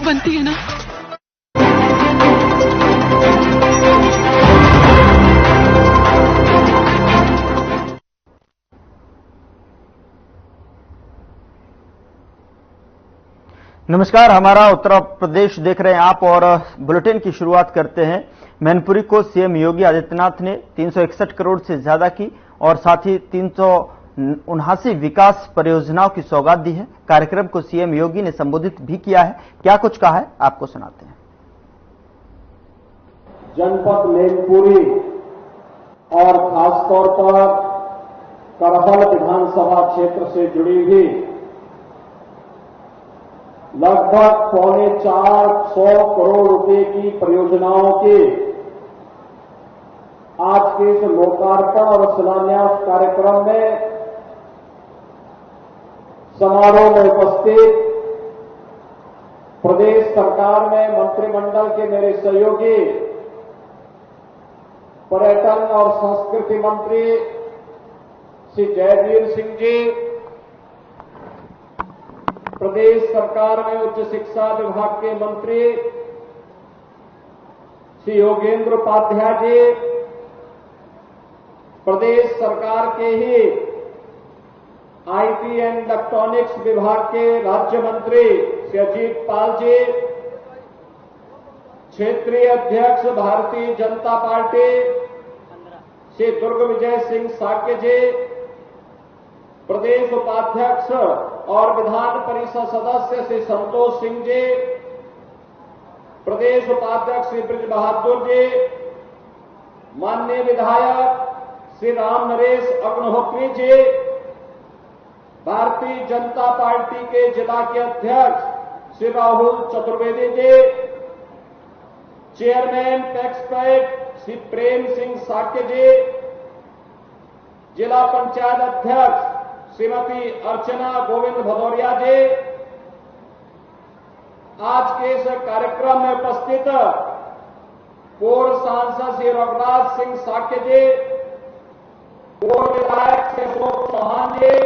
बनती है ना। नमस्कार, हमारा उत्तर प्रदेश देख रहे हैं आप और बुलेटिन की शुरुआत करते हैं। मैनपुरी को सीएम योगी आदित्यनाथ ने 361 करोड़ से ज्यादा की और साथ ही 379 विकास परियोजनाओं की सौगात दी है। कार्यक्रम को सीएम योगी ने संबोधित भी किया है। क्या कुछ कहा है आपको सुनाते हैं। जनपद मैनपुरी और खासतौर पर करहल विधानसभा क्षेत्र से जुड़ी हुई लगभग 450 करोड़ रुपए की परियोजनाओं के आज के इस लोकार्पण और शिलान्यास कार्यक्रम में समारोह में उपस्थित प्रदेश सरकार में मंत्रिमंडल के मेरे सहयोगी पर्यटन और संस्कृति मंत्री श्री जयवीर सिंह जी, प्रदेश सरकार में उच्च शिक्षा विभाग के मंत्री श्री योगेंद्र उपाध्याय जी, प्रदेश सरकार के ही आईटी एंड इलेक्ट्रॉनिक्स विभाग के राज्य मंत्री श्री अजीत पाल जी, क्षेत्रीय अध्यक्ष भारतीय जनता पार्टी श्री दुर्ग विजय सिंह साक्य जी, प्रदेश उपाध्यक्ष और विधान परिषद सदस्य श्री संतोष सिंह जी, प्रदेश उपाध्यक्ष श्री ब्रज बहादुर जी, माननीय विधायक श्री राम नरेश अग्निहोत्री जी, भारतीय जनता पार्टी के जिला के अध्यक्ष श्री राहुल चतुर्वेदी जी, चेयरमैन पैक्सपैट श्री प्रेम सिंह साक्य जी, जिला पंचायत अध्यक्ष श्रीमती अर्चना गोविंद भदौरिया जी, आज के इस कार्यक्रम में उपस्थित पूर्व सांसद श्री रघुराज सिंह साक्य जी, पूर्व विधायक श्री अशोक चौहान जी,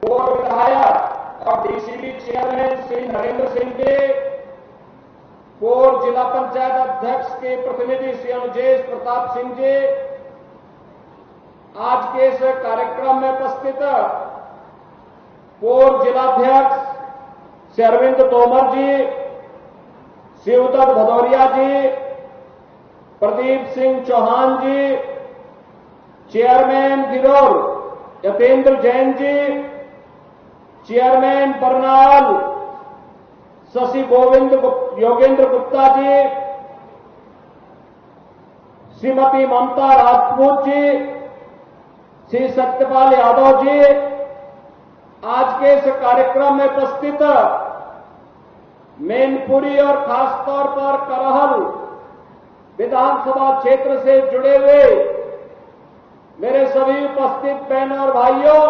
पूर्व विधायक और डीसीबी चेयरमैन श्री नरेंद्र सिंह जी, पूर्व जिला पंचायत अध्यक्ष के प्रतिनिधि श्री अनुजेश प्रताप सिंह जी, आज के इस कार्यक्रम में उपस्थित पूर्व जिलाध्यक्ष श्री अरविंद तोमर जी, शिवदत्त भदौरिया जी, प्रदीप सिंह चौहान जी, चेयरमैन गिरोर यतेंद्र जैन जी, चेयरमैन बरनाल शशि गोविंद योगेंद्र गुप्ता जी, श्रीमती ममता राजपूत जी, श्री सत्यपाल यादव जी, आज के इस कार्यक्रम में उपस्थित मैनपुरी और खासतौर पर करहल विधानसभा क्षेत्र से जुड़े हुए मेरे सभी उपस्थित बहनों और भाइयों,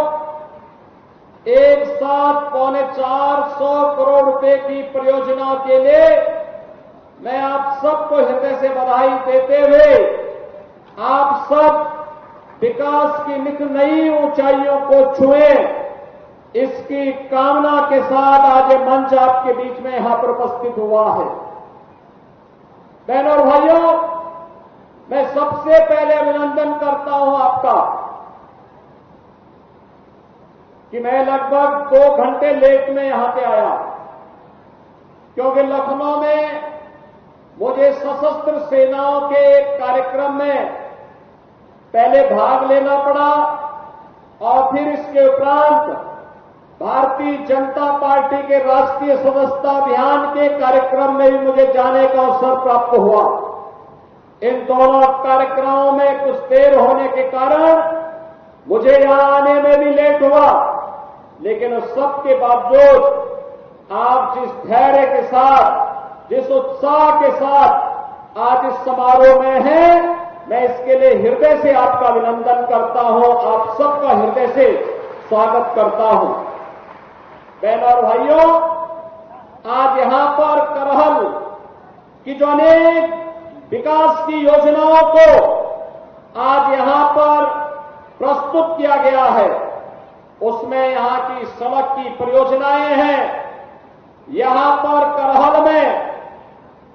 एक साथ 450 करोड़ रुपए की परियोजना के लिए मैं आप सबको हृदय से बधाई देते हुए आप सब विकास की नित नई ऊंचाइयों को छुएं, इसकी कामना के साथ आज ये मंच आपके बीच में यहां पर उपस्थित हुआ है। बहनों और भाइयों, मैं सबसे पहले अभिनंदन करता हूं आपका कि मैं लगभग 2 घंटे लेट में यहां पे आया, क्योंकि लखनऊ में मुझे सशस्त्र सेनाओं के एक कार्यक्रम में पहले भाग लेना पड़ा और फिर इसके उपरांत भारतीय जनता पार्टी के राष्ट्रीय सदस्यता अभियान के कार्यक्रम में भी मुझे जाने का अवसर प्राप्त हुआ। इन दोनों कार्यक्रमों में कुछ देर होने के कारण मुझे यहां आने में भी लेट हुआ, लेकिन उस सब के बावजूद आप जिस धैर्य के साथ, जिस उत्साह के साथ आज इस समारोह में हैं, मैं इसके लिए हृदय से आपका अभिनंदन करता हूं, आप सबका हृदय से स्वागत करता हूं। बहनों और भाइयों, आज यहां पर करहल की जो अनेक विकास की योजनाओं को आज यहां पर प्रस्तुत किया गया है, उसमें यहां की सड़क की परियोजनाएं हैं, यहां पर करहल में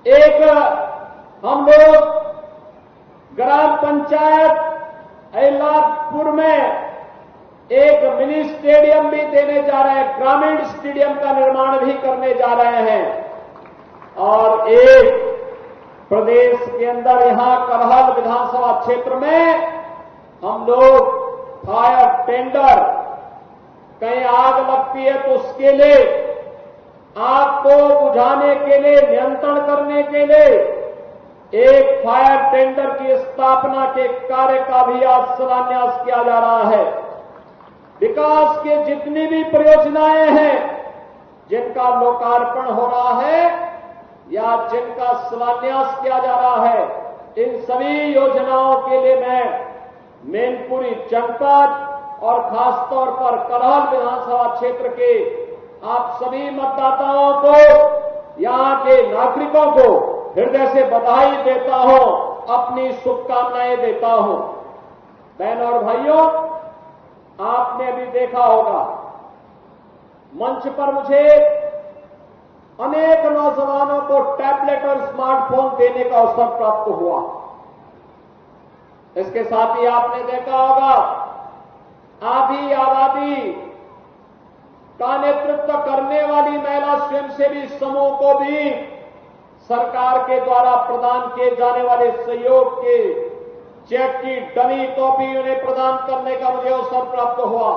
एक हम लोग ग्राम पंचायत एलादपुर में एक मिनी स्टेडियम भी देने जा रहे हैं, ग्रामीण स्टेडियम का निर्माण भी करने जा रहे हैं। और एक प्रदेश के अंदर यहां करहल विधानसभा क्षेत्र में हम लोग फायर टेंडर, कहीं आग लगती है तो उसके लिए, आग को बुझाने के लिए, नियंत्रण करने के लिए एक फायर टेंडर की स्थापना के कार्य का भी आज शिलान्यास किया जा रहा है। विकास के जितनी भी परियोजनाएं हैं जिनका लोकार्पण हो रहा है या जिनका शिलान्यास किया जा रहा है, इन सभी योजनाओं के लिए मैं मैनपुरी जनपद और खासतौर पर करहल विधानसभा क्षेत्र के आप सभी मतदाताओं को, यहां के नागरिकों को हृदय से बधाई देता हूं, अपनी शुभकामनाएं देता हूं। बहनों और भाइयों, आपने अभी देखा होगा मंच पर मुझे अनेक नौजवानों को टैबलेट और स्मार्टफोन देने का अवसर प्राप्त हुआ। इसके साथ ही आपने देखा होगा आधी आबादी का नेतृत्व करने वाली महिला स्वयंसेवी समूह को भी सरकार के द्वारा प्रदान किए जाने वाले सहयोग के चेक की डमी कॉपी उन्हें प्रदान करने का मुझे अवसर प्राप्त हुआ।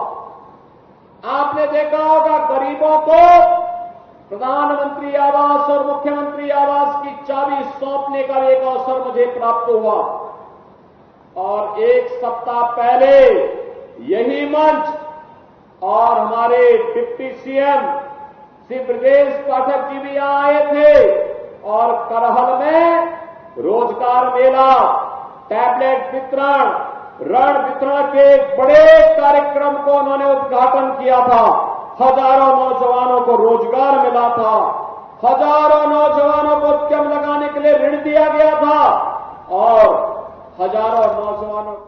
आपने देखा होगा गरीबों को प्रधानमंत्री आवास और मुख्यमंत्री आवास की चाबी सौंपने का एक अवसर मुझे प्राप्त हुआ। और एक सप्ताह पहले यही मंच और हमारे डिप्टी सीएम श्री ब्रजेश पाठक जी भी यहां आए थे और करहल में रोजगार मेला, टैबलेट वितरण, ऋण वितरण के एक बड़े कार्यक्रम को उन्होंने उद्घाटन किया था। हजारों नौजवानों को रोजगार मिला था, हजारों नौजवानों को उद्यम लगाने के लिए ऋण दिया गया था और हजारों नौजवानों को।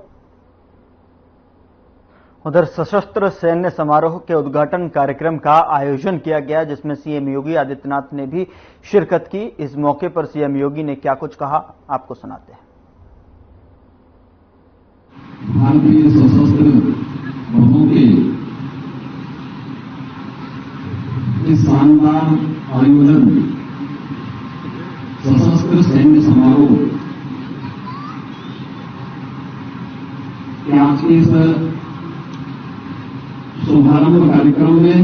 उधर सशस्त्र सैन्य समारोह के उद्घाटन कार्यक्रम का आयोजन किया गया, जिसमें सीएम योगी आदित्यनाथ ने भी शिरकत की। इस मौके पर सीएम योगी ने क्या कुछ कहा, आपको सुनाते हैं। भारतीय सशस्त्र बलों के इस शानदार आयोजन सशस्त्र सैन्य समारोह के आज के इस शुभारंभ कार्यक्रम में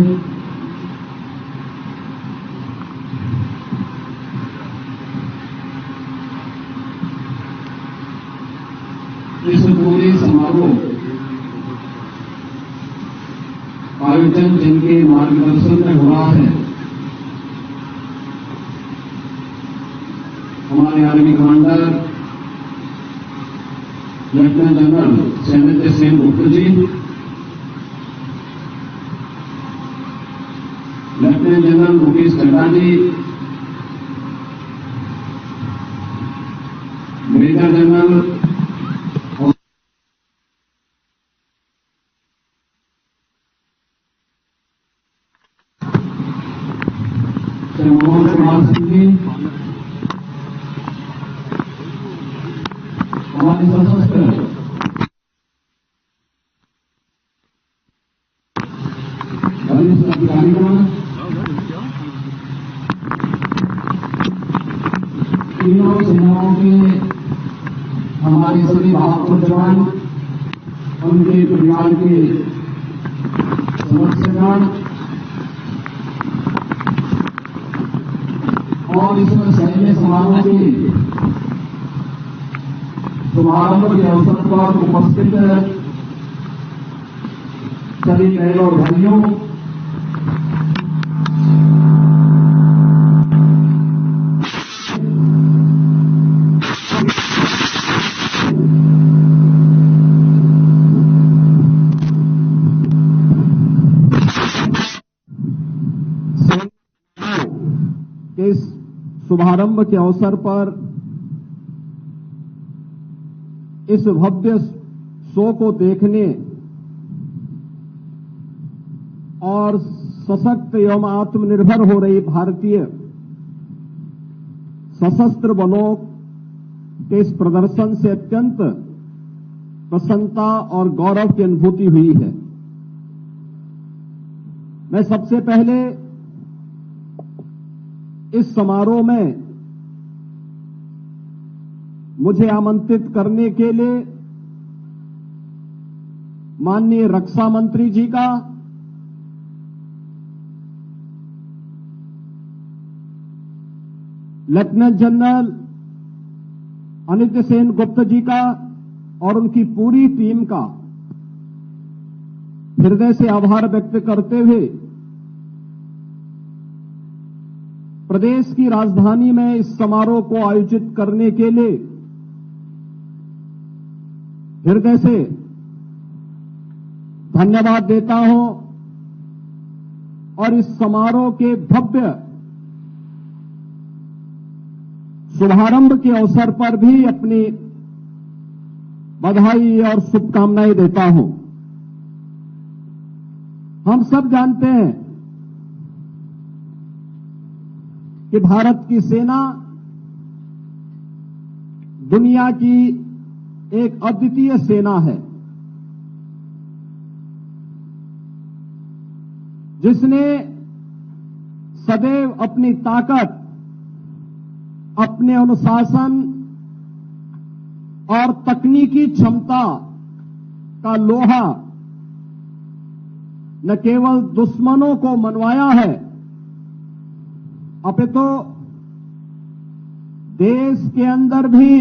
इस पूरे समारोह आयोजन जिनके मार्गदर्शन में हो रहा है, हमारे आर्मी कमांडर लेफ्टिनेंट जनरल सैनिक सेन गुप्ता जी, लेफ्टिनेंट जनरल मुकेश चड्ढा जी, मेजर जनरल मनोज कुमार सिंह जी, हमारे सशस्त्र वरिष्ठ अधिकारीगण, तीनों सेनाओं के हमारे सभी बहादुर जवान, उनके परिवार के सदस्यगण और इस सैन्य समारोह के शुभारंभ के अवसर पर उपस्थित सभी बहनों और भाइयों, इस शुभारंभ के अवसर पर इस भव्य शो को देखने और सशक्त एवं आत्मनिर्भर हो रही भारतीय सशस्त्र बलों के इस प्रदर्शन से अत्यंत प्रसन्नता और गौरव की अनुभूति हुई है। मैं सबसे पहले इस समारोह में मुझे आमंत्रित करने के लिए माननीय रक्षा मंत्री जी का, लेफ्टिनेंट जनरल अनित्य सेन गुप्ता जी का और उनकी पूरी टीम का हृदय से आभार व्यक्त करते हुए प्रदेश की राजधानी में इस समारोह को आयोजित करने के लिए हृदय से धन्यवाद देता हूं और इस समारोह के भव्य शुभारंभ के अवसर पर भी अपनी बधाई और शुभकामनाएं देता हूं। हम सब जानते हैं कि भारत की सेना दुनिया की एक अद्वितीय सेना है, जिसने सदैव अपनी ताकत, अपने अनुशासन और तकनीकी क्षमता का लोहा न केवल दुश्मनों को मनवाया है, अपितु देश के अंदर भी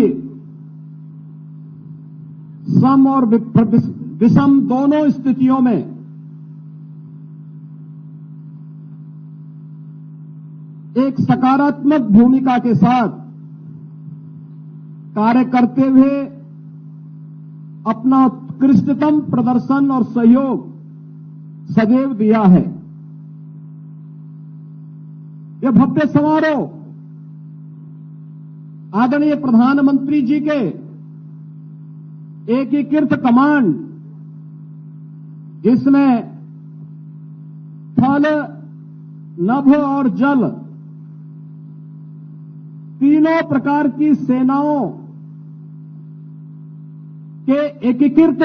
सम और विषम दोनों स्थितियों में एक सकारात्मक भूमिका के साथ कार्य करते हुए अपना उत्कृष्टतम प्रदर्शन और सहयोग सदैव दिया है। यह भव्य समारोह आदरणीय प्रधानमंत्री जी के एकीकृत कमांड, जिसमें थल, नभ और जल तीनों प्रकार की सेनाओं के एकीकृत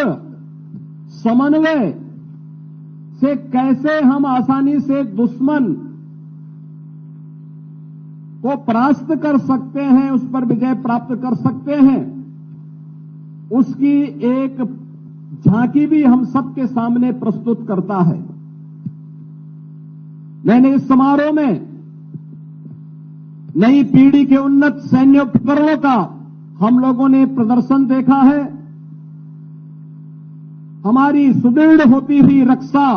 समन्वय से कैसे हम आसानी से दुश्मन को परास्त कर सकते हैं, उस पर विजय प्राप्त कर सकते हैं, उसकी एक झांकी भी हम सबके सामने प्रस्तुत करता है। मैंने इस समारोह में नई पीढ़ी के उन्नत सैन्य उपकरणों का हम लोगों ने प्रदर्शन देखा है। हमारी सुदृढ़ होती हुई रक्षा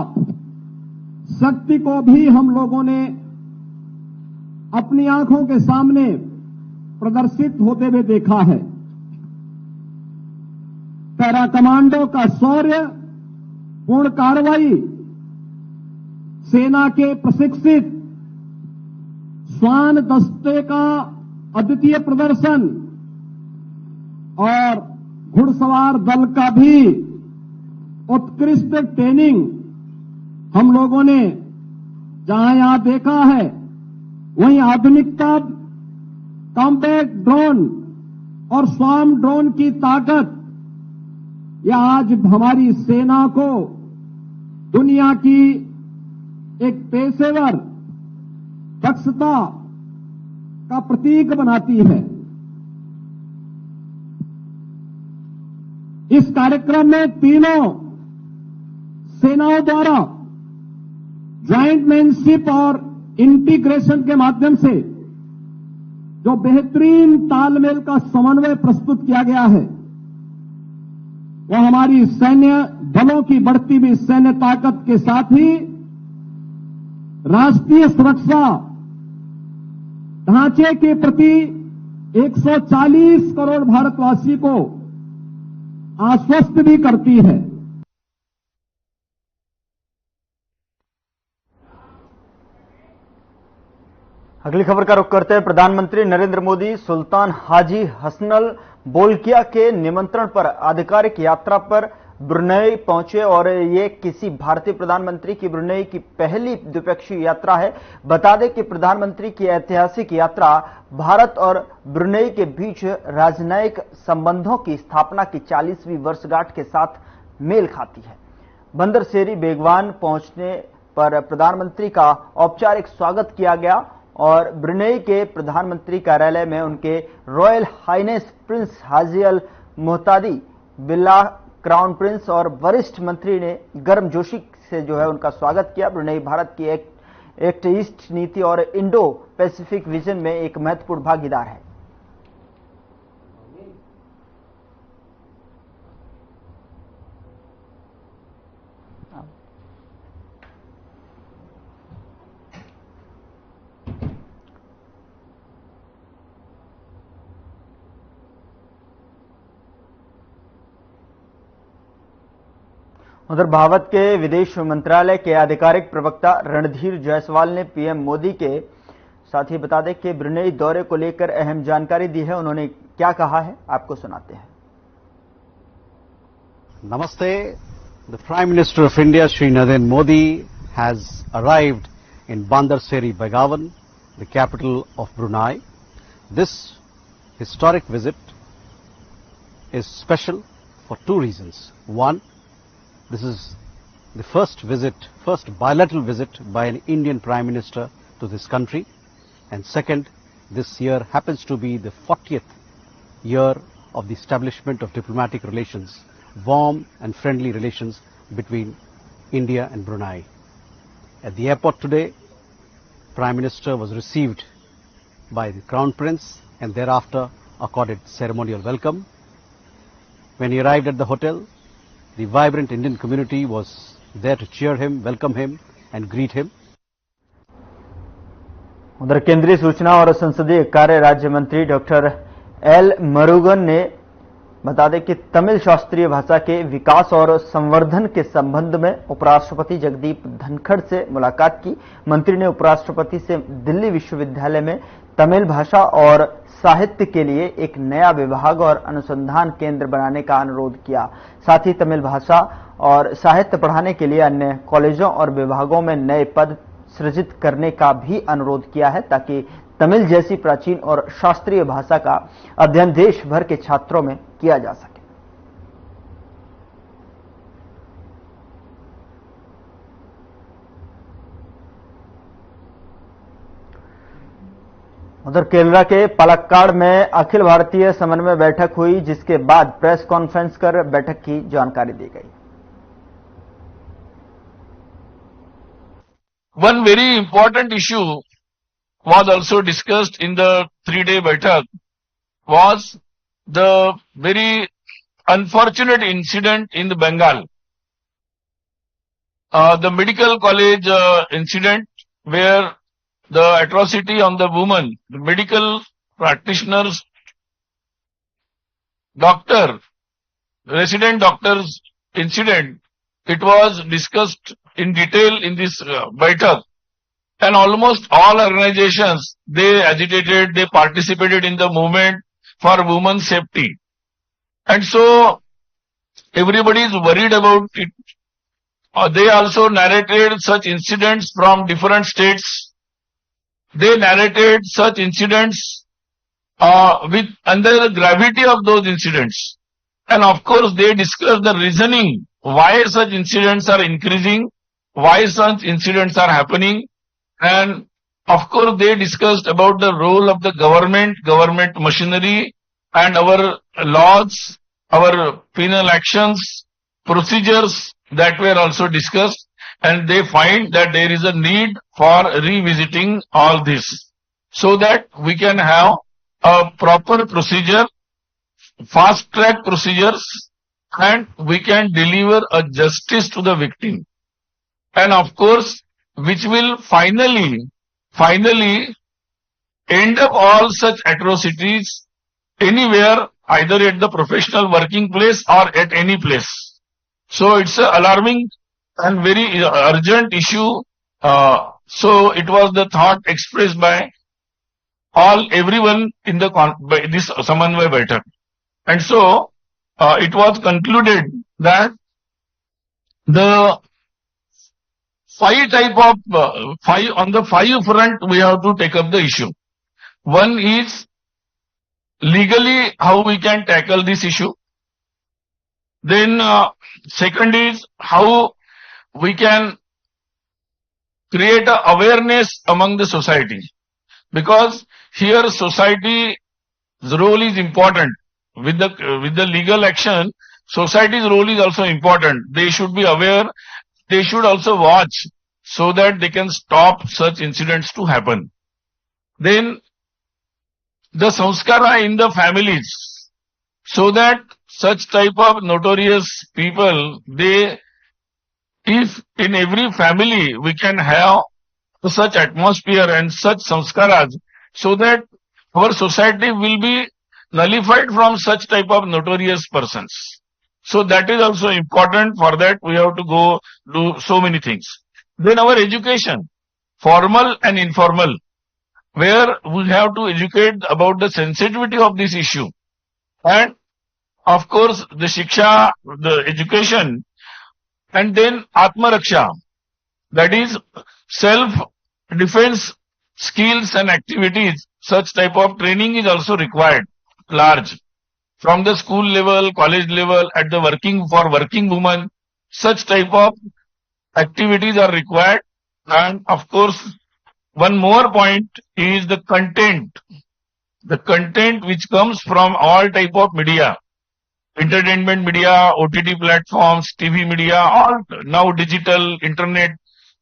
शक्ति को भी हम लोगों ने अपनी आंखों के सामने प्रदर्शित होते हुए देखा है। पैरा कमांडो का शौर्य, पूर्ण कार्रवाई, सेना के प्रशिक्षित श्वान दस्ते का अद्वितीय प्रदर्शन और घुड़सवार दल का भी उत्कृष्ट ट्रेनिंग हम लोगों ने जहां यहां देखा है, वहीं आधुनिकता, कॉम्बैट ड्रोन और स्वार्म ड्रोन की ताकत, यह आज हमारी सेना को दुनिया की एक पेशेवर दक्षता का प्रतीक बनाती है। इस कार्यक्रम में तीनों सेनाओं द्वारा ज्वाइंटमैनशिप और इंटीग्रेशन के माध्यम से जो बेहतरीन तालमेल का समन्वय प्रस्तुत किया गया है, वह हमारी सैन्य बलों की बढ़ती हुई सैन्य ताकत के साथ ही राष्ट्रीय सुरक्षा ढांचे के प्रति 140 करोड़ भारतवासी को आश्वस्त भी करती है। अगली खबर का रुख करते हैं। प्रधानमंत्री नरेंद्र मोदी सुल्तान हाजी हसनल बोल्किया के निमंत्रण पर आधिकारिक यात्रा पर ब्रुनेई पहुंचे और ये किसी भारतीय प्रधानमंत्री की ब्रुनेई की पहली द्विपक्षीय यात्रा है। बता दें कि प्रधानमंत्री की ऐतिहासिक यात्रा भारत और ब्रुनेई के बीच राजनयिक संबंधों की स्थापना की 40वीं वर्षगांठ के साथ मेल खाती है। बंदरसेरी बेगवान पहुंचने पर प्रधानमंत्री का औपचारिक स्वागत किया गया और ब्रुनेई के प्रधानमंत्री कार्यालय में उनके रॉयल हाइनेस प्रिंस हाजी अल मुहतादी बिल्लाह क्राउन प्रिंस और वरिष्ठ मंत्री ने गर्मजोशी से उनका स्वागत किया। ब्रुनेई भारत की एक्ट ईस्ट नीति और इंडो पैसिफिक विजन में एक महत्वपूर्ण भागीदार है। उधर भारत के विदेश मंत्रालय के आधिकारिक प्रवक्ता रणधीर जायसवाल ने पीएम मोदी के साथ ही बता दें कि ब्रुनेई दौरे को लेकर अहम जानकारी दी है। उन्होंने क्या कहा है, आपको सुनाते हैं। नमस्ते। The prime minister of India Shri Narendra Modi has arrived in Bandar Seri Begawan, the capital of Brunei. This historic visit is special for two reasons. One, this is the first bilateral visit by an Indian Prime Minister to this country. And second, this year happens to be the 40th year of the establishment of diplomatic relations, warm and friendly relations between India and Brunei. At the airport today, Prime Minister was received by the Crown Prince and thereafter accorded ceremonial welcome. When he arrived at the hotel, the vibrant Indian community was there to cheer him, welcome him and greet him. उधर केंद्रीय सूचना और संसदीय कार्य राज्य मंत्री doctor L Murugan ने बता दें कि तमिल शास्त्रीय भाषा के विकास और संवर्धन के संबंध में उपराष्ट्रपति जगदीप धनखड़ से मुलाकात की। मंत्री ने उपराष्ट्रपति से दिल्ली विश्वविद्यालय में तमिल भाषा और साहित्य के लिए एक नया विभाग और अनुसंधान केंद्र बनाने का अनुरोध किया। साथ ही तमिल भाषा और साहित्य पढ़ाने के लिए अन्य कॉलेजों और विभागों में नए पद सृजित करने का भी अनुरोध किया है, ताकि तमिल जैसी प्राचीन और शास्त्रीय भाषा का अध्ययन देश भर के छात्रों में किया जा सके। उधर केरला के पलक्काड़ में अखिल भारतीय समन्वय बैठक हुई, जिसके बाद प्रेस कॉन्फ्रेंस कर बैठक की जानकारी दी गई। One very important issue was also discussed in the 3-day Baitak was the very unfortunate incident in the Bengal. The medical college incident where the atrocity on the woman, the medical practitioners, resident doctors incident, it was discussed in detail in this Baitak. And almost all organizations, they agitated, they participated in the movement for women's safety. And so, everybody is worried about it. They also narrated such incidents from different states. They narrated such incidents with under the gravity of those incidents. And of course, they discussed the reasoning why such incidents are increasing, why such incidents are happening. And of course, they discussed about the role of the government machinery, and our laws, our penal actions, procedures that were also discussed. And they find that there is a need for revisiting all this, so that we can have a proper procedure, fast track procedures, and we can deliver a justice to the victim. And of course, which will finally end up all such atrocities anywhere, either at the professional working place or at any place. So it's an alarming and very urgent issue. So it was the thought expressed by everyone in this Samanvay Baitak. And so it was concluded that the on the five front we have to take up the issue. One is legally how we can tackle this issue. Then second is how we can create a awareness among the society, because here society's role is important. With the legal action, society's role is also important. They should be aware. They should also watch so that they can stop such incidents to happen. Then the sanskara in the families, so that such type of notorious people, if in every family we can have such atmosphere and such sanskaras, so that our society will be nullified from such type of notorious persons. So that is also important. For that we have to go do so many things. Then our education, formal and informal, where we have to educate about the sensitivity of this issue. And of course the shiksha, the education, and then Atma Raksha, that is self-defense skills and activities. Such type of training is also required, large. From the school level, college level, at the working women, such type of activities are required. And of course, one more point is the content. The content which comes from all type of media, entertainment media, OTT platforms, TV media, all now digital, internet,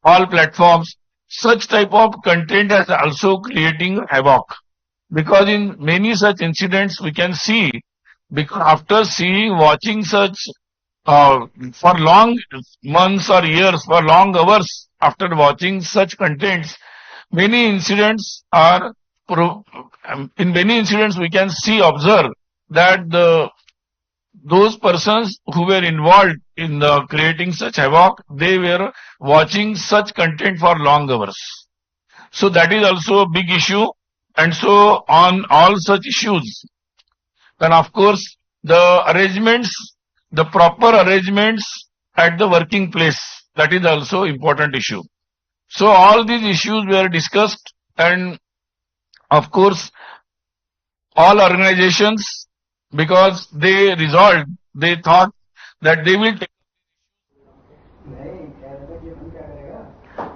all platforms. Such type of content is also creating havoc. Because in many such incidents we can see, because after watching such for long months or years, for long hours, after watching such contents, many incidents in many incidents we can observe that those persons who were involved in creating such havoc, they were watching such content for long hours. So that is also a big issue. And so on all such issues, then of course the arrangements, the proper arrangements at the working place, that is also important issue. So all these issues were discussed, and of course all organizations, because they resolved, they thought that they will take.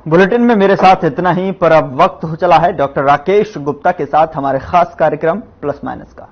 Bulletin में मेरे साथ इतना ही, पर अब वक्त हो चला है डॉक्टर राकेश गुप्ता के साथ हमारे खास कार्यक्रम प्लस माइनस का।